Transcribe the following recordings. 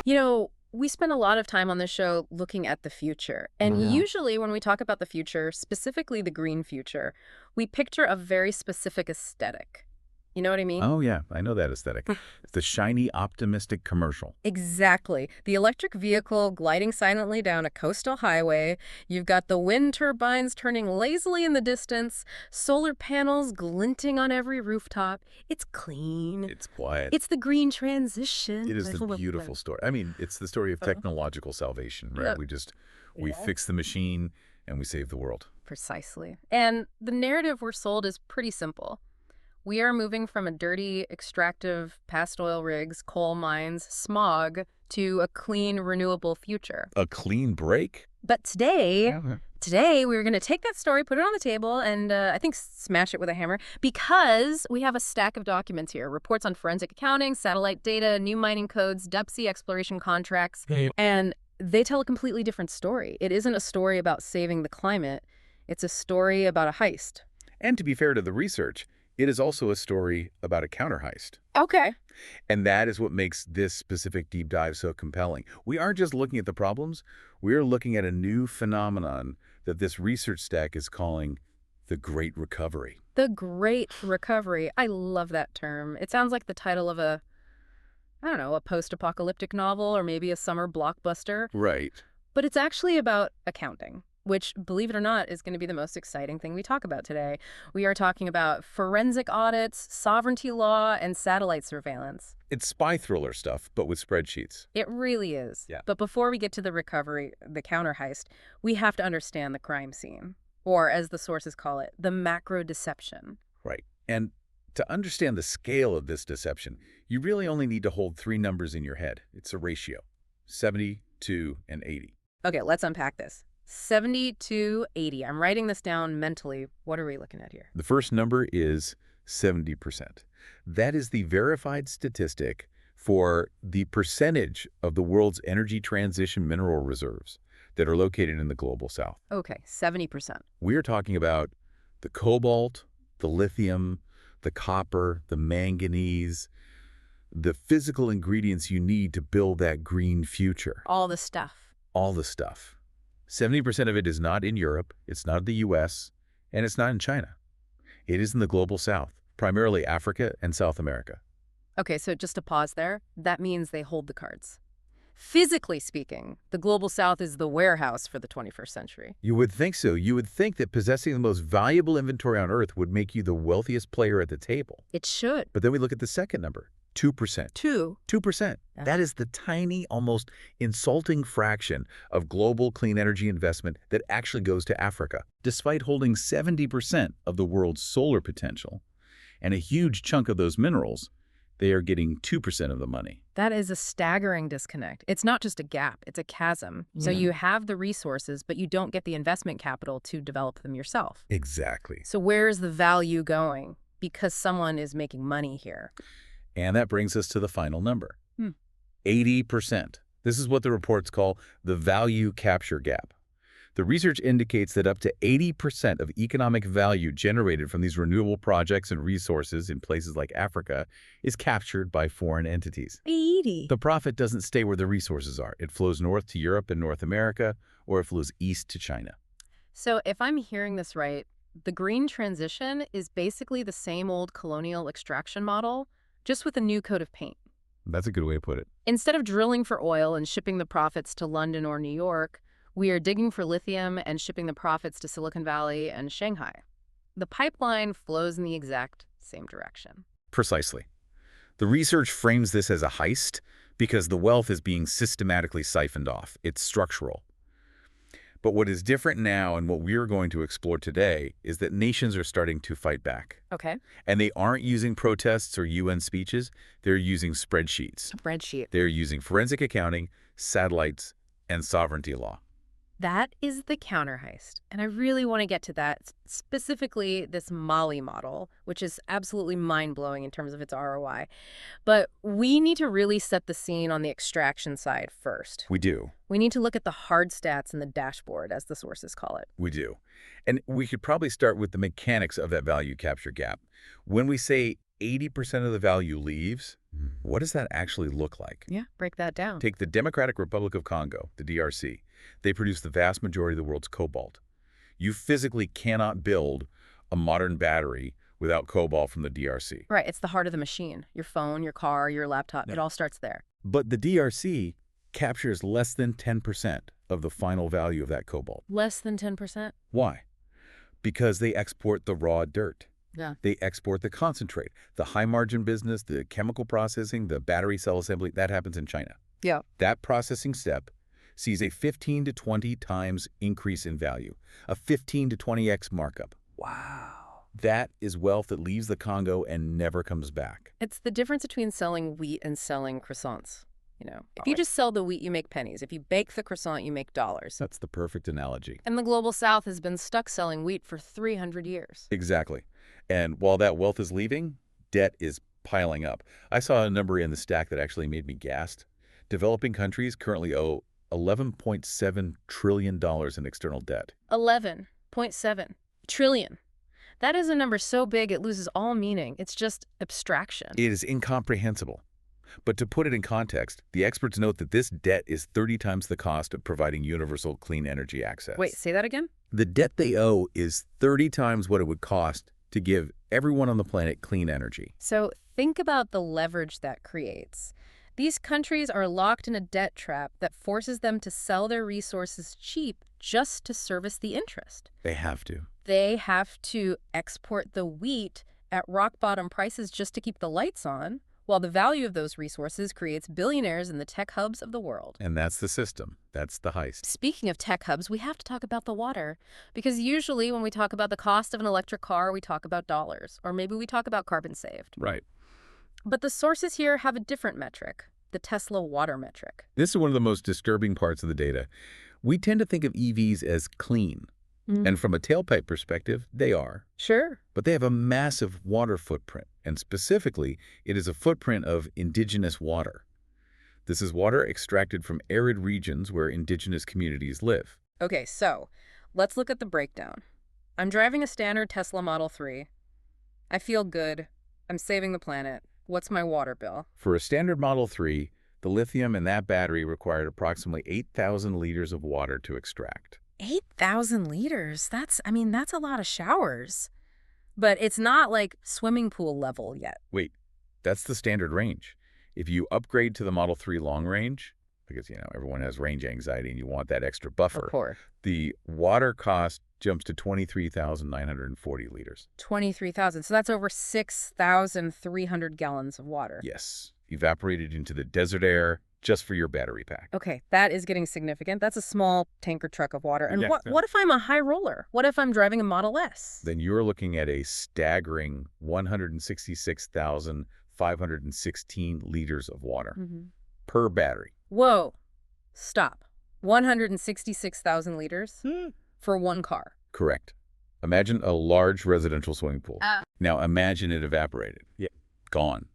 You know, we spend a lot of time on this show looking at the future. And Yeah. usually when we talk about the future, specifically the green future, we picture a very specific aesthetic. You know what I mean? Oh, yeah, I know that aesthetic. It's the shiny, optimistic commercial. Exactly. The electric vehicle gliding silently down a coastal highway. You've got the wind turbines turning lazily in the distance, solar panels glinting on every rooftop. It's clean. It's quiet. It's the green transition. It is the beautiful story. I mean, it's the story of technological salvation, right? Yep. We fix the machine and we save the world. Precisely. And the narrative we're sold is pretty simple. We are moving from a dirty, extractive, past oil rigs, coal mines, smog, to a clean, renewable future. A clean break? But today, Yeah. we're going to take that story, put it on the table, and I think smash it with a hammer, because we have a stack of documents here. Reports on forensic accounting, satellite data, new mining codes, deep-sea exploration contracts, and they tell a completely different story. It isn't a story about saving the climate. It's a story about a heist. And to be fair to the research, it is also a story about a counter heist. Okay. And that is what makes this specific deep dive so compelling. We aren't just looking at the problems, we're looking at a new phenomenon that this research stack is calling the Great Recovery. The Great Recovery. I love that term. It sounds like the title of a post-apocalyptic novel or maybe a summer blockbuster. Right. But it's actually about accounting, which, believe it or not, is going to be the most exciting thing we talk about today. We are talking about forensic audits, sovereignty law, and satellite surveillance. It's spy thriller stuff, but with spreadsheets. It really is. Yeah. But before we get to the recovery, the counter heist, we have to understand the crime scene, or as the sources call it, the macro deception. Right. And to understand the scale of this deception, you really only need to hold three numbers in your head. It's a ratio, 70, 2, and 80. Okay, let's unpack this. 70 to 80. I'm writing this down mentally. What are we looking at here? The first number is 70%. That is the verified statistic for the percentage of the world's energy transition mineral reserves that are located in the global south. Okay, 70%. We're talking about the cobalt, the lithium, the copper, the manganese, the physical ingredients you need to build that green future. All the stuff. All the stuff. 70% of it is not in Europe, it's not the US, and it's not in China. It is in the global south, primarily Africa and South America. Okay, so just to pause there, that means they hold the cards. Physically speaking, the global south is the warehouse for the 21st century. You would think so. You would think that possessing the most valuable inventory on Earth would make you the wealthiest player at the table. It should. But then we look at the second number, 2%. 2%. Yeah. That is the tiny, almost insulting fraction of global clean energy investment that actually goes to Africa. Despite holding 70% of the world's solar potential and a huge chunk of those minerals, they are getting 2% of the money. That is a staggering disconnect. It's not just a gap, it's a chasm. So Yeah. you have the resources, but you don't get the investment capital to develop them yourself. Exactly. So where is the value going? Because someone is making money here. And that brings us to the final number, Hmm. 80%. This is what the reports call the value capture gap. The research indicates that up to 80% of economic value generated from these renewable projects and resources in places like Africa is captured by foreign entities. 80. The profit doesn't stay where the resources are. It flows north to Europe and North America, or it flows east to China. So if I'm hearing this right, the green transition is basically the same old colonial extraction model, just with a new coat of paint. That's a good way to put it. Instead of drilling for oil and shipping the profits to London or New York, we are digging for lithium and shipping the profits to Silicon Valley and Shanghai. The pipeline flows in the exact same direction. Precisely. The research frames this as a heist because the wealth is being systematically siphoned off. It's structural. But what is different now and what we're going to explore today is that nations are starting to fight back. Okay. And they aren't using protests or UN speeches. They're using spreadsheets. Spreadsheet. They're using forensic accounting, satellites, and sovereignty law. That is the counter heist. And I really want to get to that, specifically this Mali model, which is absolutely mind-blowing in terms of its ROI. But we need to really set the scene on the extraction side first. We do. We need to look at the hard stats in the dashboard, as the sources call it. We do. And we could probably start with the mechanics of that value capture gap. When we say 80% of the value leaves, What does that actually look like? Yeah, break that down. Take the Democratic Republic of Congo, the DRC. They produce the vast majority of the world's cobalt. You physically cannot build a modern battery without cobalt from the DRC. Right, it's the heart of the machine. Your phone, your car, your laptop, Yeah. It all starts there. But the DRC captures less than 10% of the final value of that cobalt. Less than 10%? Why? Because they export the raw dirt. Yeah. They export the concentrate. The high-margin business, the chemical processing, the battery cell assembly, that happens in China. Yeah. That processing step sees a 15 to 20 times increase in value, a 15 to 20x markup. Wow. That is wealth that leaves the Congo and never comes back. It's the difference between selling wheat and selling croissants. If you just sell the wheat, you make pennies. If you bake the croissant, you make dollars. That's the perfect analogy. And the global south has been stuck selling wheat for 300 years. Exactly. And while that wealth is leaving, debt is piling up. I saw a number in the stack that actually made me gassed. Developing countries currently owe $11.7 trillion in external debt. 11.7 trillion. That is a number so big it loses all meaning. It's just abstraction. It is incomprehensible. But to put it in context, the experts note that this debt is 30 times the cost of providing universal clean energy access. Wait, say that again? The debt they owe is 30 times what it would cost to give everyone on the planet clean energy. So think about the leverage that creates. These countries are locked in a debt trap that forces them to sell their resources cheap just to service the interest. They have to. They have to export the wheat at rock-bottom prices just to keep the lights on, while the value of those resources creates billionaires in the tech hubs of the world. And that's the system. That's the heist. Speaking of tech hubs, we have to talk about the water. Because usually when we talk about the cost of an electric car, we talk about dollars. Or maybe we talk about carbon saved. Right. But the sources here have a different metric, the Tesla water metric. This is one of the most disturbing parts of the data. We tend to think of EVs as clean. And from a tailpipe perspective, they are. Sure. But they have a massive water footprint. And specifically, it is a footprint of indigenous water. This is water extracted from arid regions where indigenous communities live. Okay, so let's look at the breakdown. I'm driving a standard Tesla Model 3. I feel good. I'm saving the planet. What's my water bill? For a standard Model 3, the lithium in that battery required approximately 8,000 liters of water to extract. 8,000 liters? That's a lot of showers. But it's not like swimming pool level yet. Wait, that's the standard range. If you upgrade to the Model 3 long range, because, everyone has range anxiety and you want that extra buffer, Of course. the water cost jumps to 23,940 liters. 23,000. So that's over 6,300 gallons of water. Yes, evaporated into the desert air just for your battery pack. Okay, that is getting significant. That's a small tanker truck of water. And Yeah. what if I'm a high roller? What if I'm driving a Model S? Then you're looking at a staggering 166,516 liters of water per battery. Whoa. Stop. 166,000 liters for one car. Correct. Imagine a large residential swimming pool. Now imagine it evaporated. Yeah. Gone.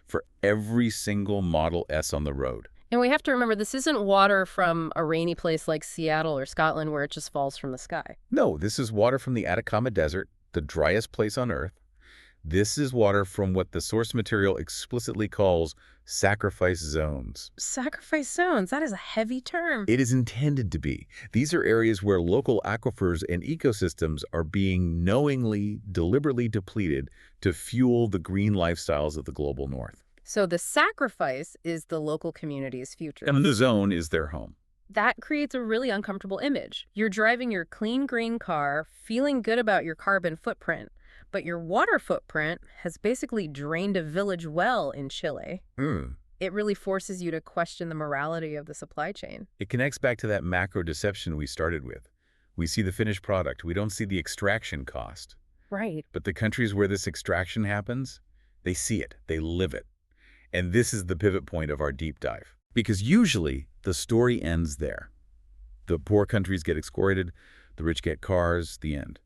For every single Model S on the road. And we have to remember, this isn't water from a rainy place like Seattle or Scotland where it just falls from the sky. No, this is water from the Atacama Desert, the driest place on Earth. This is water from what the source material explicitly calls sacrifice zones. Sacrifice zones, that is a heavy term. It is intended to be. These are areas where local aquifers and ecosystems are being knowingly, deliberately depleted to fuel the green lifestyles of the global north. So the sacrifice is the local community's future. And the zone is their home. That creates a really uncomfortable image. You're driving your clean green car, feeling good about your carbon footprint, but your water footprint has basically drained a village well in Chile. It really forces you to question the morality of the supply chain. It connects back to that macro deception we started with. We see the finished product. We don't see the extraction cost. Right. But the countries where this extraction happens, they see it. They live it. And this is the pivot point of our deep dive. Because usually the story ends there. The poor countries get exploited, the rich get cars, the end.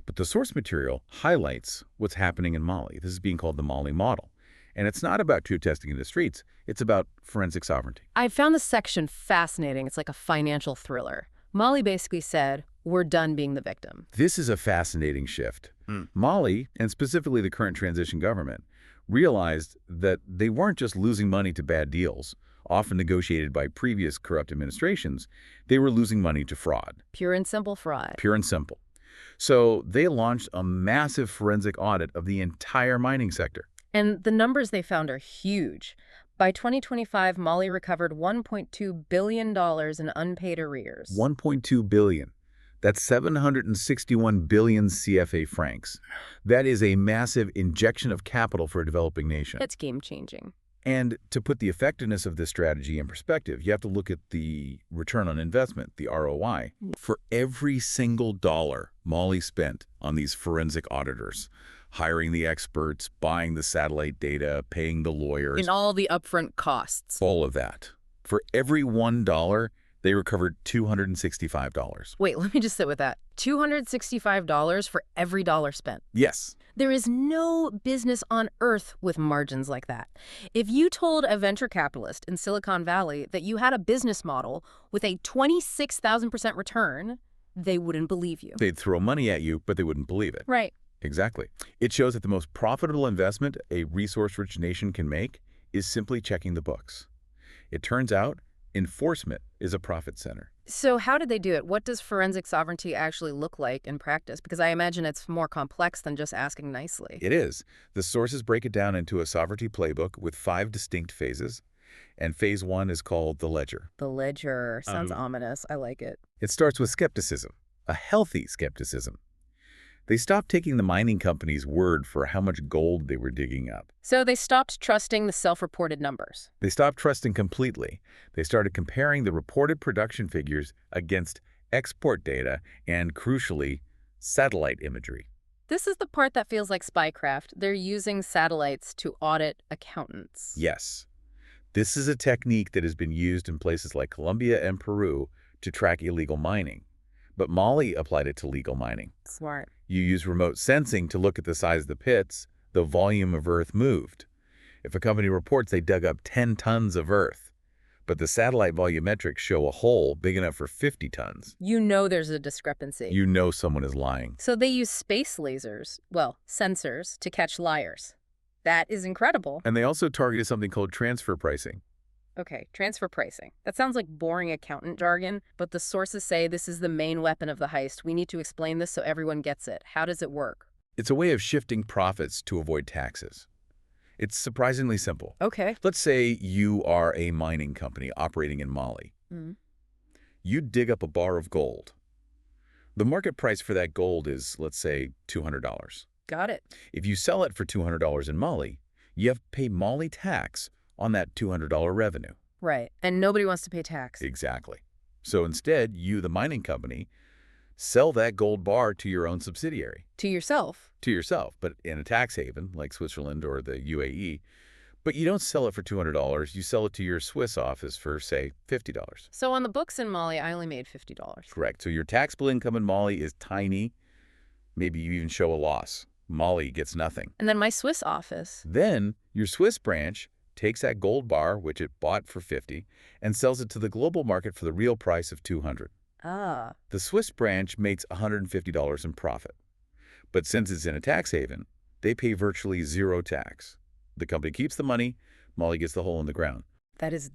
But the source material highlights what's happening in Mali. This is being called the Mali model. And it's not about truth testing in the streets. It's about forensic sovereignty. I found this section fascinating. It's like a financial thriller. Mali basically said, we're done being the victim. This is a fascinating shift. Mali, and specifically the current transition government, realized that they weren't just losing money to bad deals, often negotiated by previous corrupt administrations. They were losing money to fraud. Pure and simple fraud. Pure and simple. So they launched a massive forensic audit of the entire mining sector. And the numbers they found are huge. By 2025, Mali recovered $1.2 billion in unpaid arrears. $1.2 billion. That's 761 billion CFA francs. That is a massive injection of capital for a developing nation. It's game-changing. And to put the effectiveness of this strategy in perspective, you have to look at the return on investment, the ROI. For every single dollar Mali spent on these forensic auditors, hiring the experts, buying the satellite data, paying the lawyers. In all the upfront costs. All of that. For every $1, they recovered $265. Wait, let me just sit with that. $265 for every dollar spent. Yes. There is no business on earth with margins like that. If you told a venture capitalist in Silicon Valley that you had a business model with a 26,000% return, they wouldn't believe you. They'd throw money at you, but they wouldn't believe it. Right. Exactly. It shows that the most profitable investment a resource-rich nation can make is simply checking the books. It turns out enforcement is a profit center. So how did they do it? What does forensic sovereignty actually look like in practice? Because I imagine it's more complex than just asking nicely. It is. The sources break it down into a sovereignty playbook with 5 distinct phases, and phase 1 is called the ledger. The ledger sounds ominous. I like it. It starts with skepticism, a healthy skepticism. They stopped taking the mining company's word for how much gold they were digging up. So they stopped trusting the self-reported numbers. They stopped trusting completely. They started comparing the reported production figures against export data and, crucially, satellite imagery. This is the part that feels like spycraft. They're using satellites to audit accountants. Yes. This is a technique that has been used in places like Colombia and Peru to track illegal mining. But Mali applied it to legal mining. Smart. You use remote sensing to look at the size of the pits, the volume of earth moved. If a company reports they dug up 10 tons of earth, but the satellite volumetrics show a hole big enough for 50 tons. You know there's a discrepancy. You know someone is lying. So they use space lasers, well, sensors, to catch liars. That is incredible. And they also targeted something called transfer pricing. Okay, transfer pricing. That sounds like boring accountant jargon, but the sources say this is the main weapon of the heist. We need to explain this so everyone gets it. How does it work? It's a way of shifting profits to avoid taxes. It's surprisingly simple. Okay. Let's say you are a mining company operating in Mali. You dig up a bar of gold. The market price for that gold is, let's say, $200. Got it. If you sell it for $200 in Mali, you have to pay Mali tax on that $200 revenue. Right. And nobody wants to pay tax. Exactly. So instead, you, the mining company, sell that gold bar to your own subsidiary. To yourself. To yourself, but in a tax haven like Switzerland or the UAE. But you don't sell it for $200. You sell it to your Swiss office for, say, $50. So on the books in Mali, I only made $50. Correct. So your taxable income in Mali is tiny. Maybe you even show a loss. Mali gets nothing. And then my Swiss office. Then your Swiss branch takes that gold bar, which it bought for $50, and sells it to the global market for the real price of $200. Ah. The Swiss branch makes $150 in profit. But since it's in a tax haven, they pay virtually zero tax. The company keeps the money, Mali gets the hole in the ground. That is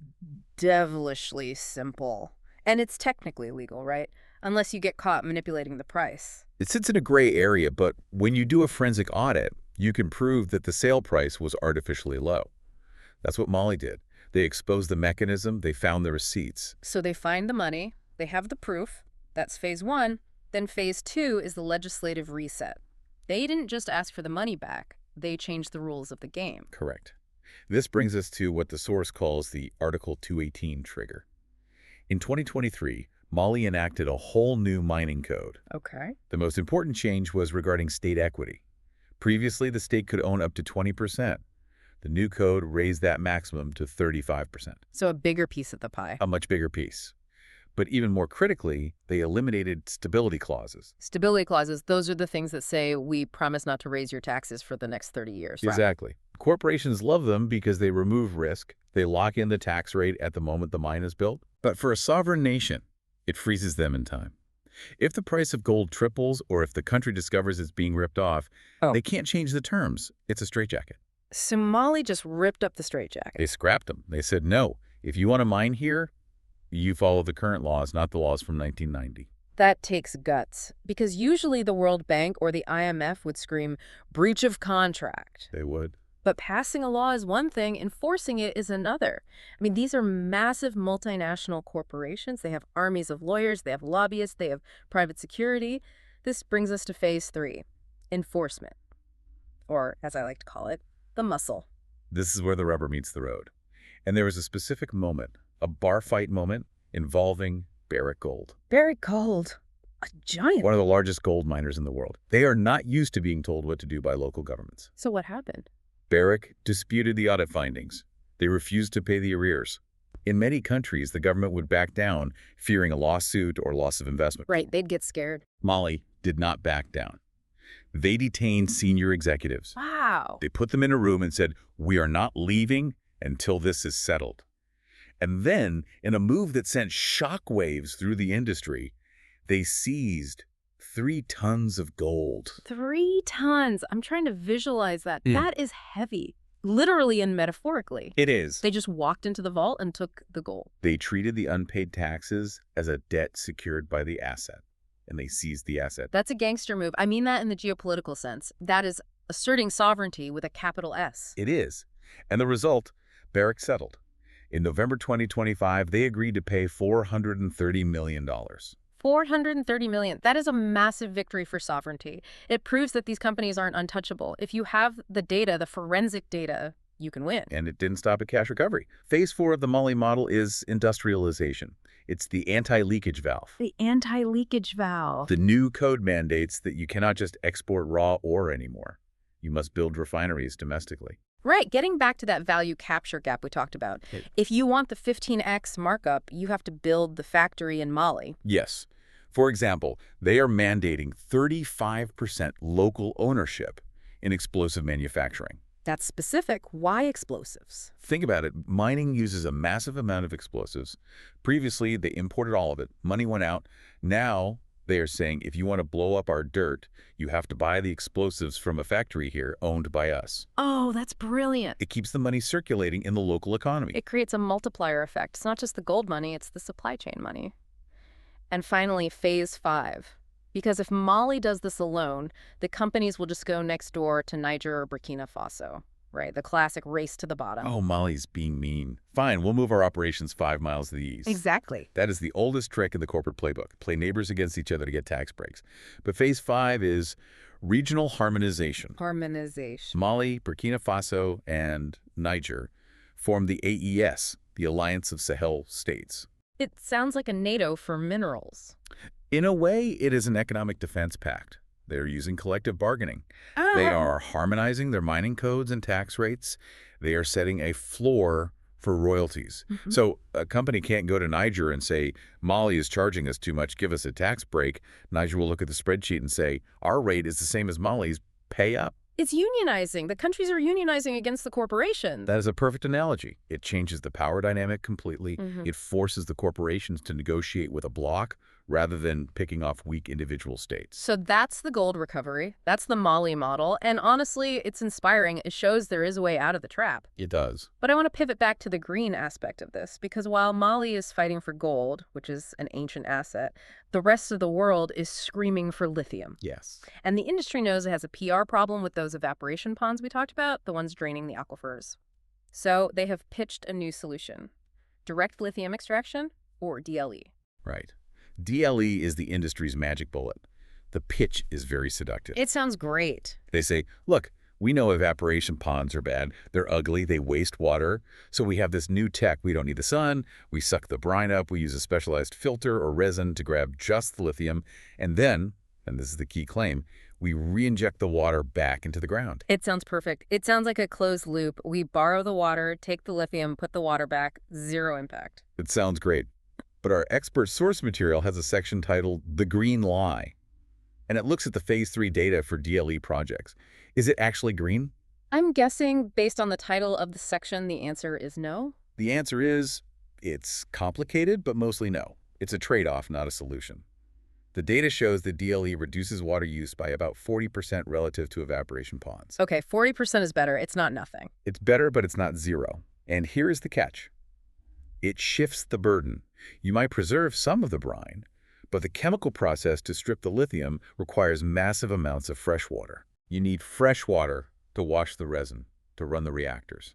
devilishly simple. And it's technically legal, right? Unless you get caught manipulating the price. It sits in a gray area, but when you do a forensic audit, you can prove that the sale price was artificially low. That's what Mali did. They exposed the mechanism, they found the receipts. So they find the money, they have the proof. That's phase 1. Then phase 2 is the legislative reset. They didn't just ask for the money back. They changed the rules of the game. Correct. This brings us to what the source calls the Article 218 trigger. In 2023, Mali enacted a whole new mining code. Okay. The most important change was regarding state equity. Previously, the state could own up to 20%. The new code raised that maximum to 35%. So a bigger piece of the pie. A much bigger piece. But even more critically, they eliminated stability clauses. Stability clauses, those are the things that say we promise not to raise your taxes for the next 30 years. Right? Exactly. Corporations love them because they remove risk. They lock in the tax rate at the moment the mine is built. But for a sovereign nation, it freezes them in time. If the price of gold triples or if the country discovers it's being ripped off, they can't change the terms. It's a straitjacket. Somali just ripped up the straitjacket. They scrapped them. They said, no, if you want to mine here, you follow the current laws, not the laws from 1990. That takes guts, because usually the World Bank or the IMF would scream, breach of contract. They would. But passing a law is one thing, enforcing it is another. I mean, these are massive multinational corporations. They have armies of lawyers, they have lobbyists, they have private security. This brings us to phase 3, enforcement. Or, as I like to call it, the muscle. This is where the rubber meets the road. And there was a specific moment, a bar fight moment, involving Barrick Gold. Barrick Gold, a giant. One of the largest gold miners in the world. They are not used to being told what to do by local governments. So what happened? Barrick disputed the audit findings. They refused to pay the arrears. In many countries, the government would back down, fearing a lawsuit or loss of investment. Right, they'd get scared. Mali did not back down. They detained senior executives. Wow. They put them in a room and said, we are not leaving until this is settled. And then, in a move that sent shockwaves through the industry, they seized 3 tons of gold. 3 tons. I'm trying to visualize that. That is heavy, literally and metaphorically. It is. They just walked into the vault and took the gold. They treated the unpaid taxes as a debt secured by the asset, and they seized the asset. That's a gangster move. I mean that in the geopolitical sense. That is asserting sovereignty with a capital S. It is. And the result, Barrick settled. In November 2025, they agreed to pay $430 million. $430 million. That is a massive victory for sovereignty. It proves that these companies aren't untouchable. If you have the data, the forensic data, you can win. And it didn't stop at cash recovery. Phase 4 of the Mali model is industrialization. It's the anti-leakage valve. The anti-leakage valve. The new code mandates that you cannot just export raw ore anymore. You must build refineries domestically. Right, getting back to that value capture gap we talked about. If you want the 15x markup, you have to build the factory in Mali. Yes. For example, they are mandating 35% local ownership in explosive manufacturing. That's specific. Why explosives? Think about it. Mining uses a massive amount of explosives. Previously, they imported all of it. Money went out. Now, they are saying, if you want to blow up our dirt, you have to buy the explosives from a factory here owned by us. Oh, that's brilliant. It keeps the money circulating in the local economy. It creates a multiplier effect. It's not just the gold money, it's the supply chain money. And finally, phase 5. Because if Mali does this alone, the companies will just go next door to Niger or Burkina Faso. Right, the classic race to the bottom. Oh, Mali's being mean. Fine, we'll move our operations 5 miles to the east. Exactly. That is the oldest trick in the corporate playbook. Play neighbors against each other to get tax breaks. But phase 5 is regional harmonization. Harmonization. Mali, Burkina Faso, and Niger form the AES, the Alliance of Sahel States. It sounds like a NATO for minerals. In a way, it is an economic defense pact. They're using collective bargaining. They are harmonizing their mining codes and tax rates. They are setting a floor for royalties. So a company can't go to Niger and say, Mali is charging us too much, give us a tax break. Niger will look at the spreadsheet and say, our rate is the same as Mali's, pay up. It's unionizing. The countries are unionizing against the corporations. That is a perfect analogy. It changes the power dynamic completely. It forces the corporations to negotiate with a bloc rather than picking off weak individual states. So that's the gold recovery. That's the Mali model. And honestly, it's inspiring. It shows there is a way out of the trap. It does. But I want to pivot back to the green aspect of this, because while Mali is fighting for gold, which is an ancient asset, the rest of the world is screaming for lithium. Yes. And the industry knows it has a PR problem with those evaporation ponds we talked about, the ones draining the aquifers. So they have pitched a new solution: direct lithium extraction, or DLE. Right. DLE is the industry's magic bullet. The pitch is very seductive. It sounds great. They say, look, we know evaporation ponds are bad. They're ugly. They waste water. So we have this new tech. We don't need the sun. We suck the brine up. We use a specialized filter or resin to grab just the lithium. And then, and this is the key claim, we re-inject the water back into the ground. It sounds perfect. It sounds like a closed loop. We borrow the water, take the lithium, put the water back, zero impact. It sounds great. But our expert source material has a section titled The Green Lie, and it looks at the phase 3 data for DLE projects. Is it actually green? I'm guessing, based on the title of the section, the answer is no. The answer is, it's complicated, but mostly no. It's a trade-off, not a solution. The data shows that DLE reduces water use by about 40% relative to evaporation ponds. Okay, 40% is better. It's not nothing. It's better, but it's not zero. And here is the catch. It shifts the burden. You might preserve some of the brine, but the chemical process to strip the lithium requires massive amounts of fresh water. You need fresh water to wash the resin, to run the reactors.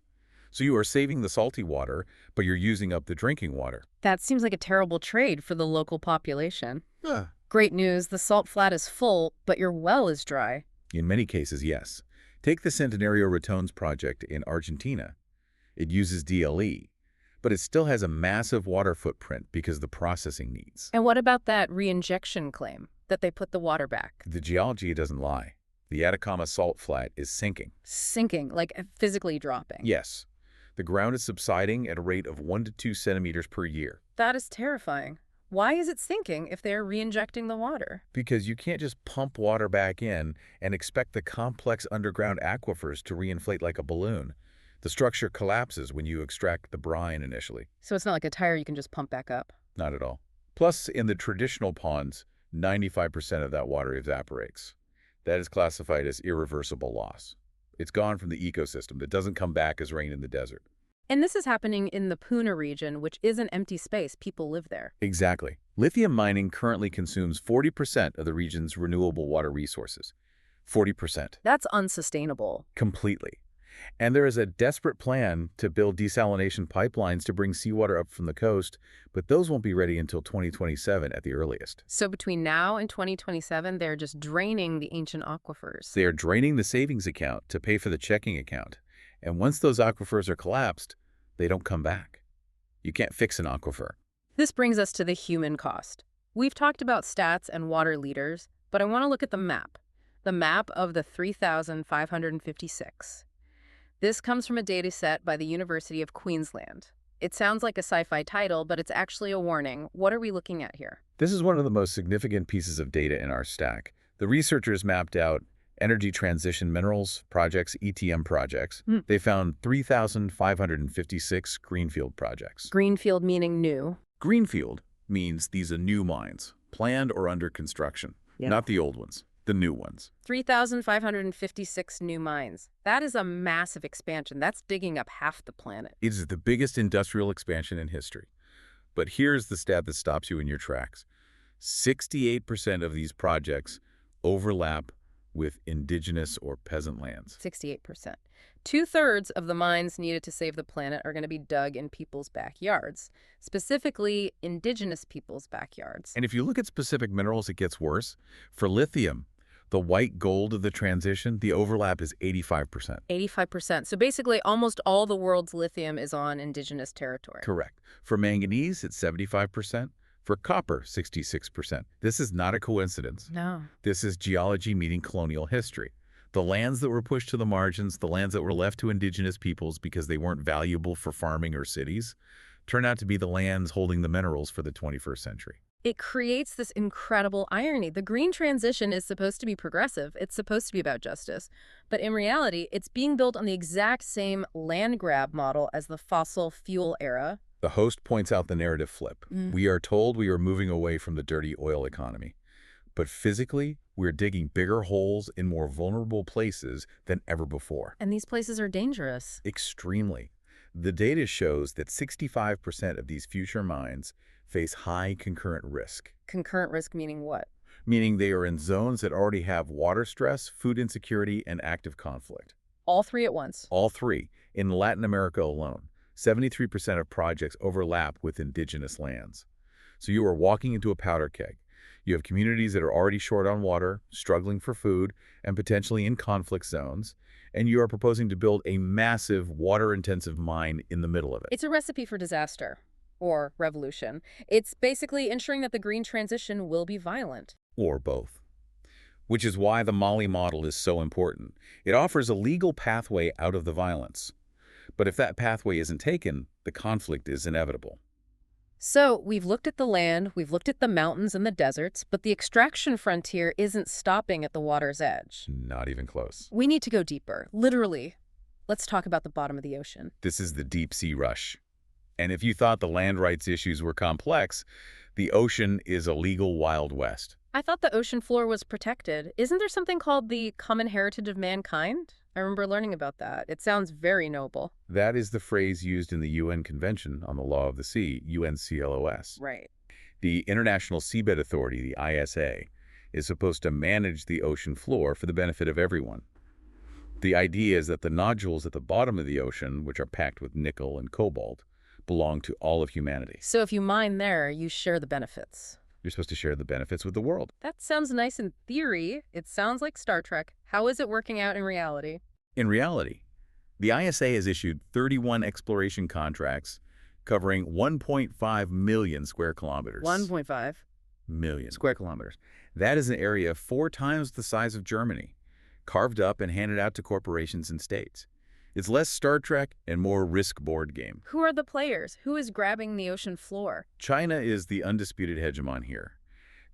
So you are saving the salty water, but you're using up the drinking water. That seems like a terrible trade for the local population. Ah. Great news, the salt flat is full, but your well is dry. In many cases, yes. Take the Centenario Ratones project in Argentina. It uses DLE, but it still has a massive water footprint because of the processing needs. And what about that reinjection claim, that they put the water back? The geology doesn't lie. The Atacama salt flat is sinking. Sinking, like physically dropping. Yes. The ground is subsiding at a rate of 1 to 2 centimeters per year. That is terrifying. Why is it sinking if they're reinjecting the water? Because you can't just pump water back in and expect the complex underground aquifers to reinflate like a balloon. The structure collapses when you extract the brine initially. So it's not like a tire you can just pump back up. Not at all. Plus, in the traditional ponds, 95% of that water evaporates. That is classified as irreversible loss. It's gone from the ecosystem. It doesn't come back as rain in the desert. And this is happening in the Puna region, which is an empty space. People live there. Exactly. Lithium mining currently consumes 40% of the region's renewable water resources. 40%. That's unsustainable. Completely. And there is a desperate plan to build desalination pipelines to bring seawater up from the coast, but those won't be ready until 2027 at the earliest. So between now and 2027, they're just draining the ancient aquifers. They are draining the savings account to pay for the checking account. And once those aquifers are collapsed, they don't come back. You can't fix an aquifer. This brings us to the human cost. We've talked about stats and water liters, but I want to look at the map of the 3,556. This comes from a data set by the University of Queensland. It sounds like a sci-fi title, but it's actually a warning. What are we looking at here? This is one of the most significant pieces of data in our stack. The researchers mapped out energy transition minerals projects, ETM projects. They found 3,556 greenfield projects. Greenfield meaning new. Greenfield means these are new mines, planned or under construction, not the old ones. The new ones. 3,556 new mines. That is a massive expansion. That's digging up half the planet. It is the biggest industrial expansion in history. But here's the stat that stops you in your tracks. 68% of these projects overlap with indigenous or peasant lands. 68%. 2/3 of the mines needed to save the planet are going to be dug in people's backyards, specifically indigenous people's backyards. And if you look at specific minerals, it gets worse. For lithium, the white gold of the transition, the overlap is 85%. 85%. So basically, almost all the world's lithium is on indigenous territory. Correct. For manganese, it's 75%. For copper, 66%. This is not a coincidence. No. This is geology meeting colonial history. The lands that were pushed to the margins, the lands that were left to indigenous peoples because they weren't valuable for farming or cities, turn out to be the lands holding the minerals for the 21st century. It creates this incredible irony. The green transition is supposed to be progressive. It's supposed to be about justice. But in reality, it's being built on the exact same land grab model as the fossil fuel era. The host points out the narrative flip. We are told we are moving away from the dirty oil economy. But physically, we're digging bigger holes in more vulnerable places than ever before. And these places are dangerous. Extremely. The data shows that 65% of these future mines face high concurrent risk. Concurrent risk meaning what? Meaning they are in zones that already have water stress, food insecurity, and active conflict. All three at once? All three. In Latin America alone, 73% of projects overlap with indigenous lands. So you are walking into a powder keg. You have communities that are already short on water, struggling for food, and potentially in conflict zones, and you are proposing to build a massive water-intensive mine in the middle of it. It's a recipe for disaster. Or revolution. It's basically ensuring that the green transition will be violent. Or both. Which is why the Mali model is so important. It offers a legal pathway out of the violence. But if that pathway isn't taken, the conflict is inevitable. So we've looked at the land, we've looked at the mountains and the deserts, but the extraction frontier isn't stopping at the water's edge. Not even close. We need to go deeper, literally. Let's talk about the bottom of the ocean. This is the deep sea rush. And if you thought the land rights issues were complex, the ocean is a legal Wild West. I thought the ocean floor was protected. Isn't there something called the common heritage of mankind? I remember learning about that. It sounds very noble. That is the phrase used in the UN Convention on the Law of the Sea, UNCLOS. Right. The International Seabed Authority, the ISA, is supposed to manage the ocean floor for the benefit of everyone. The idea is that the nodules at the bottom of the ocean, which are packed with nickel and cobalt, belong to all of humanity. So if you mine there, you share the benefits. You're supposed to share the benefits with the world. That sounds nice in theory. It sounds like Star Trek. How is it working out in reality? In reality, the ISA has issued 31 exploration contracts covering 1.5 million square kilometers. 1.5 million square kilometers. That is an area 4 times the size of Germany, carved up and handed out to corporations and states. It's less Star Trek and more risk board game. Who are the players? Who is grabbing the ocean floor? China is the undisputed hegemon here.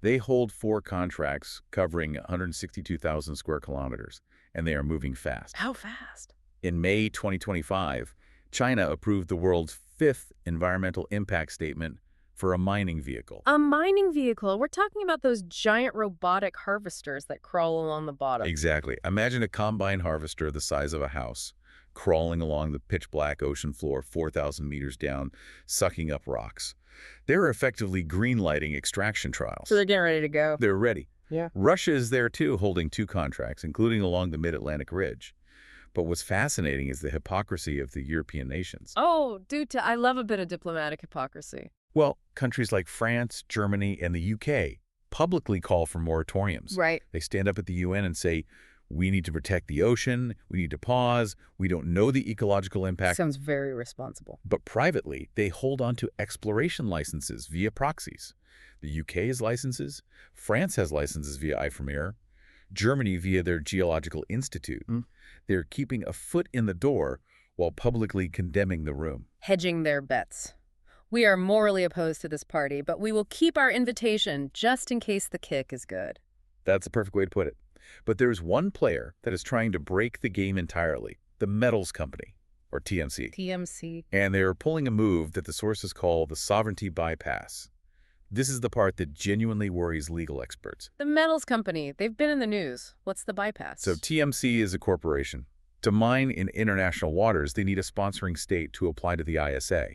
They hold 4 contracts covering 162,000 square kilometers, and they are moving fast. How fast? In May 2025, China approved the world's 5th environmental impact statement for a mining vehicle. A mining vehicle? We're talking about those giant robotic harvesters that crawl along the bottom. Exactly. Imagine a combine harvester the size of a house, crawling along the pitch-black ocean floor 4,000 meters down, sucking up rocks. They're effectively green-lighting extraction trials. So they're getting ready to go. They're ready. Yeah. Russia is there too, holding 2 contracts, including along the Mid-Atlantic Ridge. But what's fascinating is the hypocrisy of the European nations. Oh, I love a bit of diplomatic hypocrisy. Well, countries like France, Germany, and the UK publicly call for moratoriums. Right. They stand up at the UN and say, we need to protect the ocean, we need to pause, we don't know the ecological impact. Sounds very responsible. But privately, they hold on to exploration licenses via proxies. The UK has licenses, France has licenses via IFRMIR, Germany via their Geological Institute. They're keeping a foot in the door while publicly condemning the room. Hedging their bets. We are morally opposed to this party, but we will keep our invitation just in case the kick is good. That's a perfect way to put it. But there's one player that is trying to break the game entirely, the metals company, or TMC. TMC. And they're pulling a move that the sources call the sovereignty bypass. This is the part that genuinely worries legal experts. The metals company, they've been in the news. What's the bypass? So TMC is a corporation. To mine in international waters, they need a sponsoring state to apply to the ISA.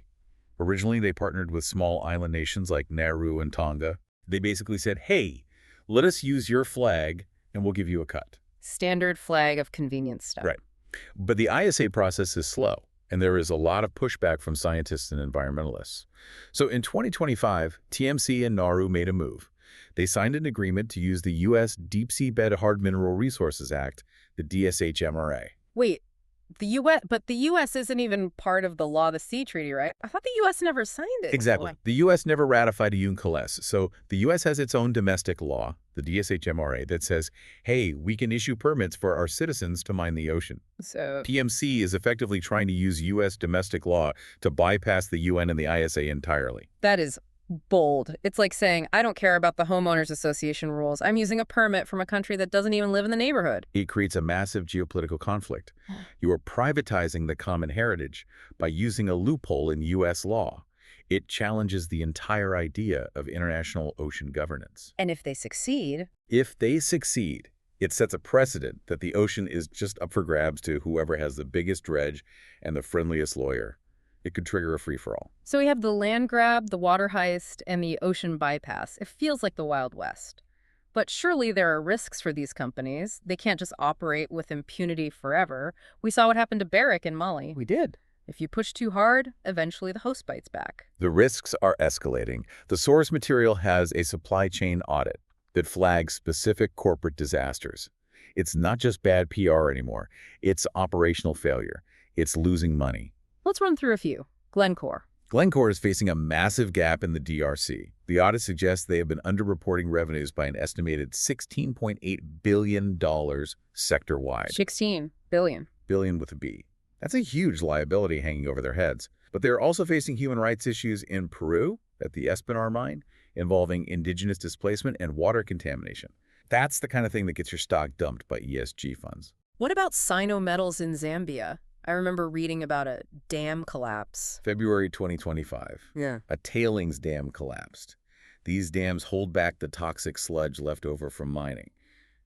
Originally, they partnered with small island nations like Nauru and Tonga. They basically said, hey, let us use your flag and we'll give you a cut. Standard flag of convenience stuff. Right. But the ISA process is slow, and there is a lot of pushback from scientists and environmentalists. So in 2025, TMC and Nauru made a move. They signed an agreement to use the U.S. Deep Seabed Hard Mineral Resources Act, the DSHMRA. Wait, the U.S. isn't even part of the Law of the Sea Treaty, right? I thought the U.S. never signed it. Exactly. The U.S. never ratified a UNCLOS, so the U.S. has its own domestic law, the DSHMRA, that says, hey, we can issue permits for our citizens to mine the ocean. So TMC is effectively trying to use U.S. domestic law to bypass the UN and the ISA entirely. that is bold. It's like saying, I don't care about the homeowners association rules. I'm using a permit from a country that doesn't even live in the neighborhood. It creates a massive geopolitical conflict. You are privatizing the common heritage by using a loophole in U.S. law. It challenges the entire idea of international ocean governance. And if they succeed, If they succeed, it sets a precedent that the ocean is just up for grabs to whoever has the biggest dredge and the friendliest lawyer. It could trigger a free-for-all. so we have the land grab, the water heist, and the ocean bypass. It feels like the Wild West. But surely there are risks for these companies. They can't just operate with impunity forever. We saw what happened to Barrick in Mali. We did. If you push too hard, eventually the host bites back. The risks are escalating. The source material has a supply chain audit that flags specific corporate disasters. It's not just bad PR anymore. It's operational failure. It's losing money. Let's run through a few. Glencore. Glencore is facing a massive gap in the DRC. The audit suggests they have been underreporting revenues by an estimated $16.8 billion sector-wide. 16 billion. Billion with a B. That's a huge liability hanging over their heads. But they're also facing human rights issues in Peru at the Espinar mine involving indigenous displacement and water contamination. That's the kind of thing that gets your stock dumped by ESG funds. What about Sino Metals in Zambia? I remember reading about a dam collapse. February 2025. Yeah. A tailings dam collapsed. These dams hold back the toxic sludge left over from mining.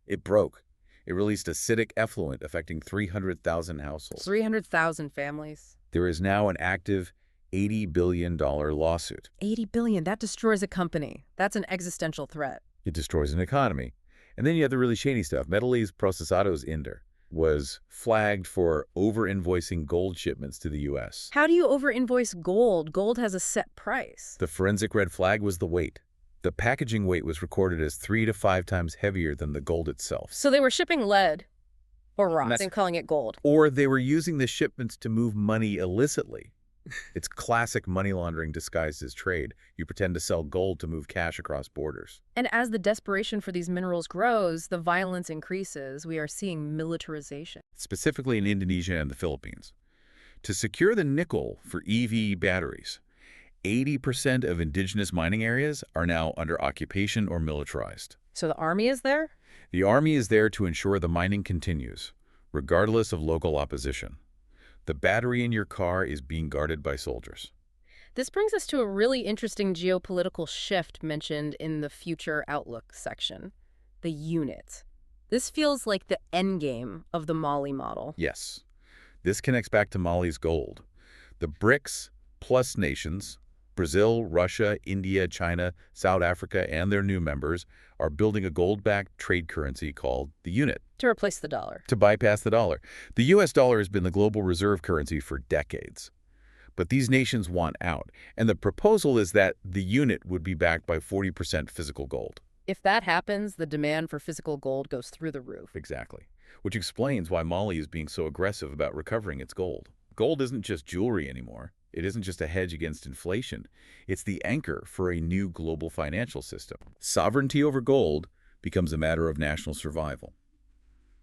It broke. It released acidic effluent affecting 300,000 households. 300,000 families. There is now an active $80 billion lawsuit. 80 billion, that destroys a company. That's an existential threat. It destroys an economy. And then you have the really shady stuff. Metales Procesados Inder was flagged for over-invoicing gold shipments to the U.S. How do you over-invoice gold? Gold has a set price. The forensic red flag was the weight. The packaging weight was recorded as 3 to 5 times heavier than the gold itself. So they were shipping lead or rocks and calling it gold. Or they were using the shipments to move money illicitly. It's classic money laundering disguised as trade. You pretend to sell gold to move cash across borders. And as the desperation for these minerals grows, the violence increases. We are seeing militarization. Specifically in Indonesia and the Philippines. To secure the nickel for EV batteries, 80% of indigenous mining areas are now under occupation or militarized. So the army is there? The army is there to ensure the mining continues, regardless of local opposition. The battery in your car is being guarded by soldiers. This brings us to a really interesting geopolitical shift mentioned in the Future Outlook section, the unit. This feels like the endgame of the Mali model. Yes. This connects back to Mali's gold. The BRICS plus nations, Brazil, Russia, India, China, South Africa, and their new members are building a gold-backed trade currency called the unit. To replace the dollar. To bypass the dollar. The U.S. dollar has been the global reserve currency for decades. But these nations want out, and the proposal is that the unit would be backed by 40% physical gold. If that happens, the demand for physical gold goes through the roof. Exactly. Which explains why Mali is being so aggressive about recovering its gold. Gold isn't just jewelry anymore. It isn't just a hedge against inflation. It's the anchor for a new global financial system. Sovereignty over gold becomes a matter of national survival.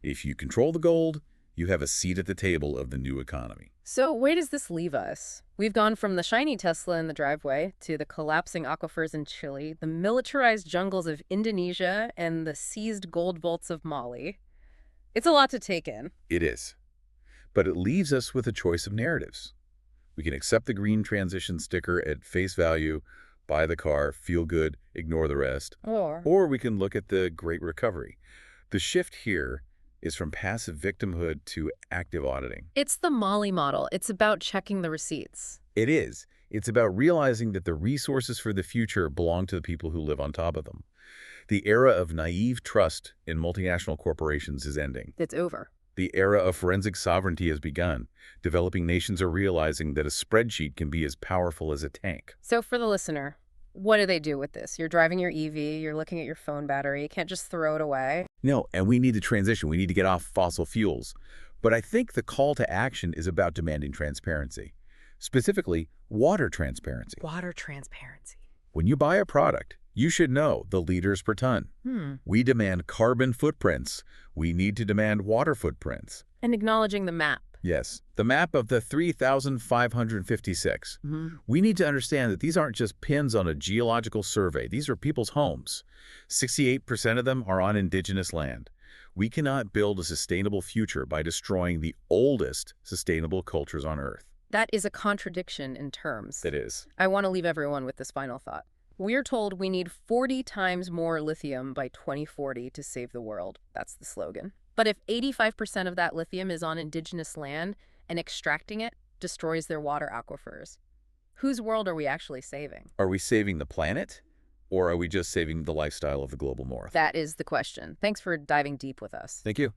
If you control the gold, you have a seat at the table of the new economy. So where does this leave us? We've gone from the shiny Tesla in the driveway to the collapsing aquifers in Chile, the militarized jungles of Indonesia, and the seized gold vaults of Mali. It's a lot to take in. It is. But it leaves us with a choice of narratives. We can accept the green transition sticker at face value, buy the car, feel good, ignore the rest. Or we can look at the Great Recovery. The shift here is from passive victimhood to active auditing. It's the Mali model. It's about checking the receipts. It is. It's about realizing that the resources for the future belong to the people who live on top of them. The era of naive trust in multinational corporations is ending. It's over. The era of forensic sovereignty has begun. Developing nations are realizing that a spreadsheet can be as powerful as a tank. So for the listener, what do they do with this? You're driving your EV, you're looking at your phone battery, you can't just throw it away. No, and we need to transition. We need to get off fossil fuels. But I think the call to action is about demanding transparency. Specifically, water transparency. Water transparency. When you buy a product, you should know the liters per ton. We demand carbon footprints. We need to demand water footprints. And acknowledging the map. Yes, the map of the 3,556. We need to understand that these aren't just pins on a geological survey. These are people's homes. 68% of them are on indigenous land. We cannot build a sustainable future by destroying the oldest sustainable cultures on Earth. That is a contradiction in terms. It is. I want to leave everyone with this final thought. We're told we need 40 times more lithium by 2040 to save the world. That's the slogan. But if 85% of that lithium is on indigenous land and extracting it destroys their water aquifers, whose world are we actually saving? Are we saving the planet, or are we just saving the lifestyle of the global north? That is the question. Thanks for diving deep with us. Thank you.